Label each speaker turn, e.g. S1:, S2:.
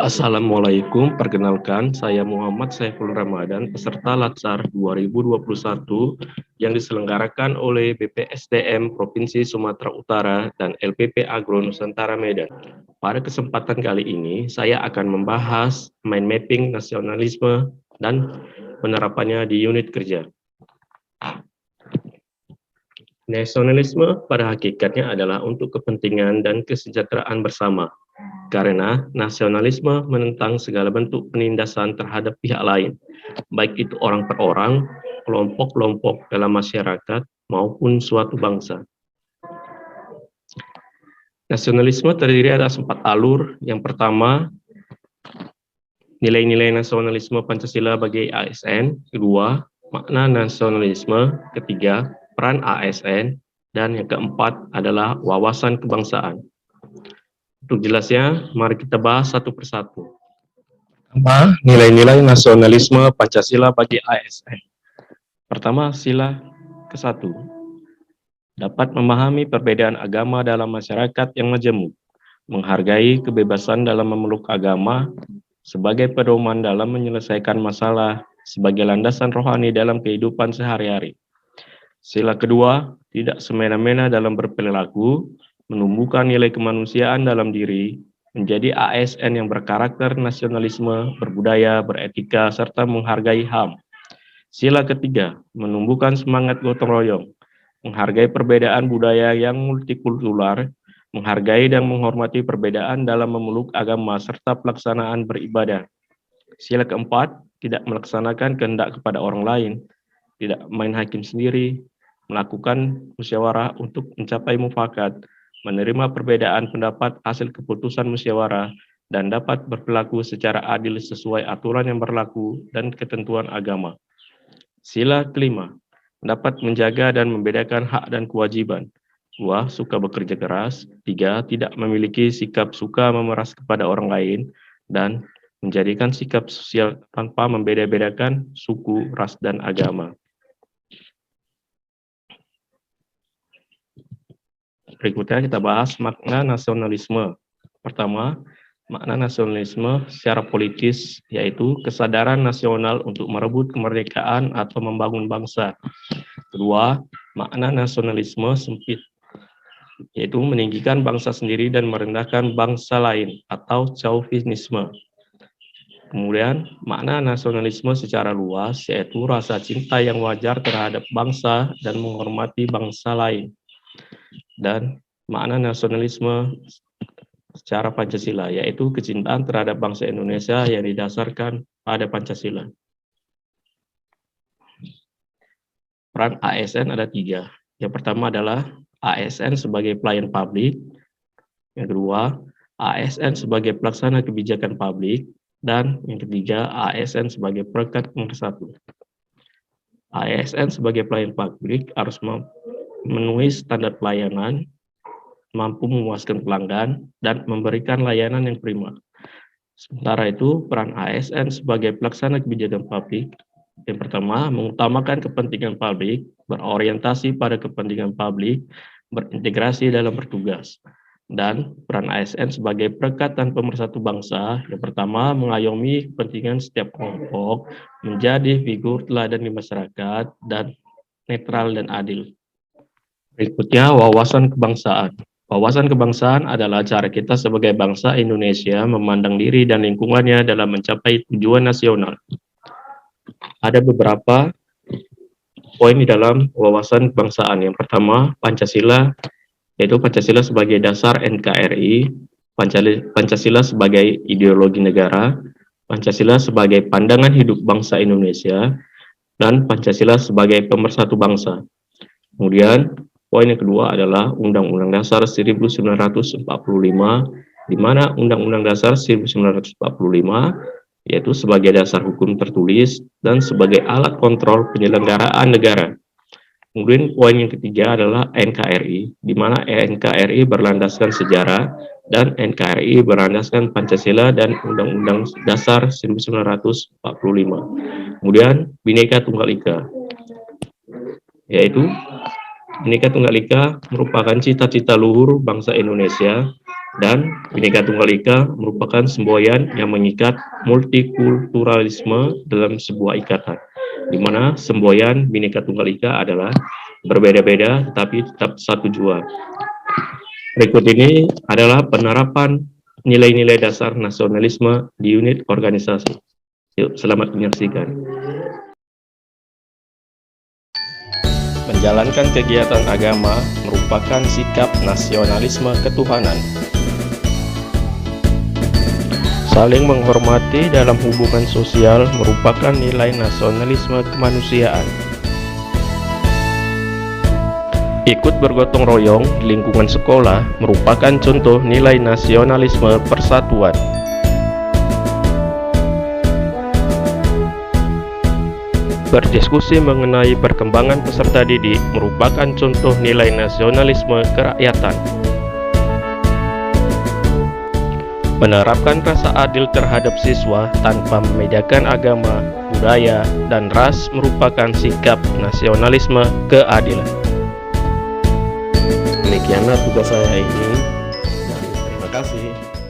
S1: Assalamualaikum, perkenalkan saya Muhammad Saiful Ramadan, peserta Latsar 2021 yang diselenggarakan oleh BPSDM Provinsi Sumatera Utara dan LPP Agro Nusantara Medan. Pada kesempatan kali ini, saya akan membahas mind mapping nasionalisme dan penerapannya di unit kerja. Nasionalisme pada hakikatnya adalah untuk kepentingan dan kesejahteraan bersama. Karena nasionalisme menentang segala bentuk penindasan terhadap pihak lain, baik itu orang per orang, kelompok-kelompok dalam masyarakat, maupun suatu bangsa. Nasionalisme terdiri atas 4 alur. Yang pertama, nilai-nilai nasionalisme Pancasila bagi ASN. Kedua, makna nasionalisme. Ketiga, peran ASN. Dan yang keempat adalah wawasan kebangsaan. Untuk jelasnya, mari kita bahas satu persatu. Pertama, nilai-nilai nasionalisme Pancasila bagi ASN. Pertama, sila ke-1. Dapat memahami perbedaan agama dalam masyarakat yang majemuk, menghargai kebebasan dalam memeluk agama sebagai pedoman dalam menyelesaikan masalah, sebagai landasan rohani dalam kehidupan sehari-hari. Sila kedua, tidak semena-mena dalam berperilaku, menumbuhkan nilai kemanusiaan dalam diri, menjadi ASN yang berkarakter nasionalisme, berbudaya, beretika, serta menghargai HAM. Sila ketiga, menumbuhkan semangat gotong royong, menghargai perbedaan budaya yang multikultural, menghargai dan menghormati perbedaan dalam memeluk agama serta pelaksanaan beribadah. Sila keempat, tidak melaksanakan kehendak kepada orang lain, tidak main hakim sendiri, melakukan musyawarah untuk mencapai mufakat, menerima perbedaan pendapat hasil keputusan musyawarah, dan dapat berperilaku secara adil sesuai aturan yang berlaku dan ketentuan agama. Sila kelima, dapat menjaga dan membedakan hak dan kewajiban. 2. Suka bekerja keras. 3. Tidak memiliki sikap suka memeras kepada orang lain. Dan menjadikan sikap sosial tanpa membeda-bedakan suku, ras, dan agama. Berikutnya kita bahas makna nasionalisme. Pertama, makna nasionalisme secara politis yaitu kesadaran nasional untuk merebut kemerdekaan atau membangun bangsa. Kedua, makna nasionalisme sempit yaitu meninggikan bangsa sendiri dan merendahkan bangsa lain atau chauvinisme. Kemudian, makna nasionalisme secara luas yaitu rasa cinta yang wajar terhadap bangsa dan menghormati bangsa lain. Dan makna nasionalisme secara Pancasila, yaitu kecintaan terhadap bangsa Indonesia yang didasarkan pada Pancasila. Peran ASN ada 3. Yang pertama adalah ASN sebagai pelayan publik. Yang kedua, ASN sebagai pelaksana kebijakan publik. Dan yang ketiga, ASN sebagai perekat pemersatu. ASN sebagai pelayan publik harus memenuhi standar pelayanan, mampu memuaskan pelanggan, dan memberikan layanan yang prima. Sementara itu, peran ASN sebagai pelaksana kebijakan publik, yang pertama, mengutamakan kepentingan publik, berorientasi pada kepentingan publik, berintegrasi dalam bertugas. Dan peran ASN sebagai perekat dan pemersatu bangsa, yang pertama, mengayomi kepentingan setiap kelompok, menjadi figur teladan di masyarakat, dan netral dan adil. Berikutnya, wawasan kebangsaan. Wawasan kebangsaan adalah cara kita sebagai bangsa Indonesia memandang diri dan lingkungannya dalam mencapai tujuan nasional. Ada beberapa poin di dalam wawasan kebangsaan. Yang pertama, Pancasila, yaitu Pancasila sebagai dasar NKRI, Pancasila sebagai ideologi negara, Pancasila sebagai pandangan hidup bangsa Indonesia, dan Pancasila sebagai pemersatu bangsa. Kemudian, poin yang kedua adalah Undang-Undang Dasar 1945, di mana Undang-Undang Dasar 1945 yaitu sebagai dasar hukum tertulis dan sebagai alat kontrol penyelenggaraan negara. Kemudian poin yang ketiga adalah NKRI, di mana NKRI berlandaskan sejarah dan NKRI berlandaskan Pancasila dan Undang-Undang Dasar 1945. Kemudian Bhinneka Tunggal Ika, yaitu Bhinneka Tunggal Ika merupakan cita-cita luhur bangsa Indonesia Dan Bhinneka Tunggal Ika merupakan semboyan yang mengikat multikulturalisme dalam sebuah ikatan, di mana semboyan Bhinneka Tunggal Ika adalah berbeda-beda tetapi tetap satu jua. Berikut ini adalah penerapan nilai-nilai dasar nasionalisme di unit organisasi. Yuk, selamat menyaksikan. Menjalankan kegiatan agama merupakan sikap nasionalisme ketuhanan. Saling menghormati dalam hubungan sosial merupakan nilai nasionalisme kemanusiaan. Ikut bergotong royong di lingkungan sekolah merupakan contoh nilai nasionalisme persatuan. Berdiskusi mengenai perkembangan peserta didik merupakan contoh nilai nasionalisme kerakyatan. Menerapkan rasa adil terhadap siswa tanpa membedakan agama, budaya, dan ras merupakan sikap nasionalisme keadilan. Demikianlah tugas saya ini, dan terima kasih.